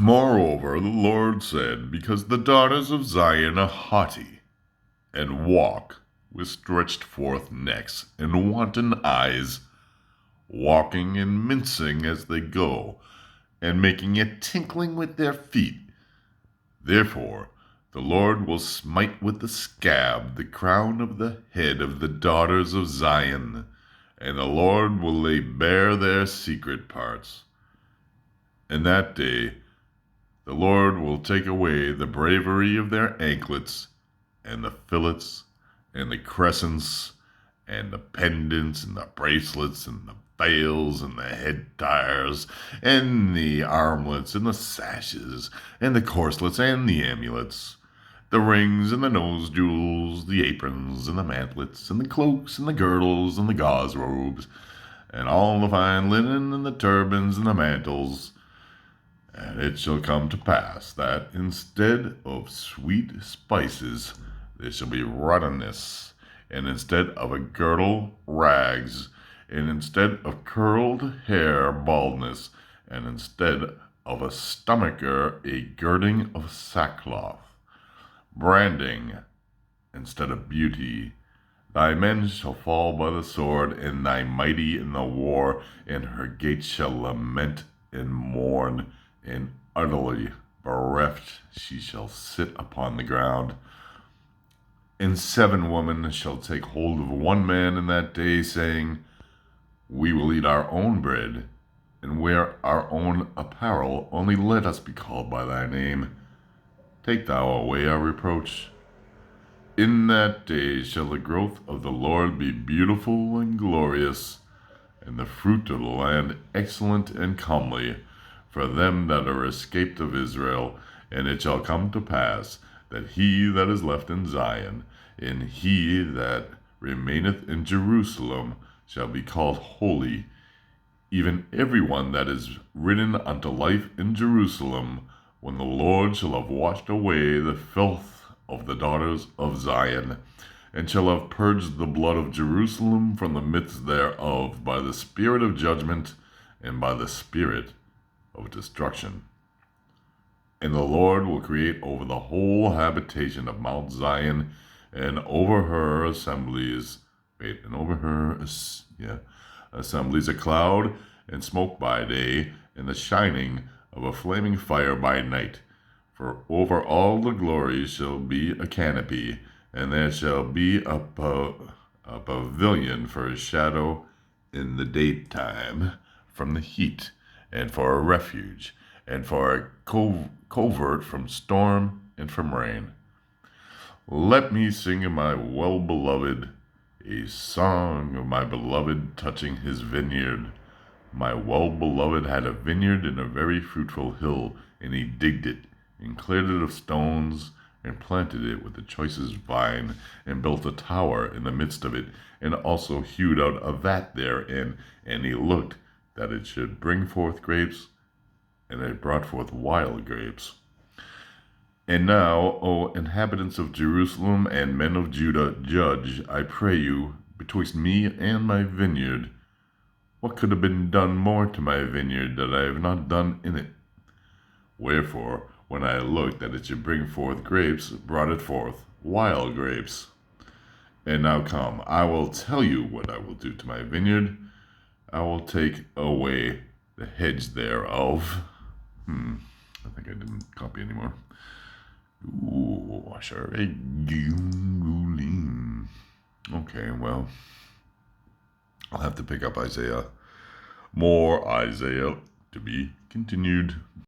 Moreover, the Lord said, because the daughters of Zion are haughty, and walk with stretched forth necks and wanton eyes, walking and mincing as they go, and making a tinkling with their feet. Therefore, the Lord will smite with the scab the crown of the head of the daughters of Zion, and the Lord will lay bare their secret parts. In that day, the Lord will take away the bravery of their anklets, and the fillets, and the crescents, and the pendants, and the bracelets, and the veils, and the head tires, and the armlets, and the sashes, and the corselets, and the amulets, the rings, and the nose jewels, the aprons, and the mantlets, and the cloaks, and the girdles, and the gauze robes, and all the fine linen, and the turbans, and the mantles. And it shall come to pass that instead of sweet spices there shall be rottenness, and instead of a girdle, rags, and instead of curled hair, baldness, and instead of a stomacher, a girding of sackcloth, branding instead of beauty. Thy men shall fall by the sword, and thy mighty in the war, and her gates shall lament and mourn, and utterly bereft she shall sit upon the ground. And 7 women shall take hold of one man in that day, saying, We will eat our own bread, and wear our own apparel, only let us be called by thy name. Take thou away our reproach. In that day shall the growth of the Lord be beautiful and glorious, and the fruit of the land excellent and comely, for them that are escaped of Israel. And it shall come to pass that he that is left in Zion, and he that remaineth in Jerusalem, shall be called holy, even every one that is written unto life in Jerusalem, when the Lord shall have washed away the filth of the daughters of Zion, and shall have purged the blood of Jerusalem from the midst thereof by the spirit of judgment and by the spirit of destruction. And the Lord will create over the whole habitation of Mount Zion, and over her assemblies, assemblies a cloud and smoke by day, and the shining of a flaming fire by night. For over all the glories shall be a canopy, and there shall be a pavilion for a shadow in the daytime from the heat, and for a refuge, and for a covert from storm and from rain. Let me sing of my well-beloved, a song of my beloved touching his vineyard. My well-beloved had a vineyard in a very fruitful hill, and he digged it, and cleared it of stones, and planted it with the choicest vine, and built a tower in the midst of it, and also hewed out a vat therein, and he looked that it should bring forth grapes, and it brought forth wild grapes. And now, O inhabitants of Jerusalem and men of Judah, judge, I pray you, betwixt me and my vineyard. What could have been done more to my vineyard that I have not done in it? Wherefore, when I looked that it should bring forth grapes, brought it forth wild grapes. And now come, I will tell you what I will do to my vineyard. I will take away the hedge thereof. I think I didn't copy anymore. Ooh, sure. Okay, well, I'll have to pick up Isaiah. More Isaiah to be continued.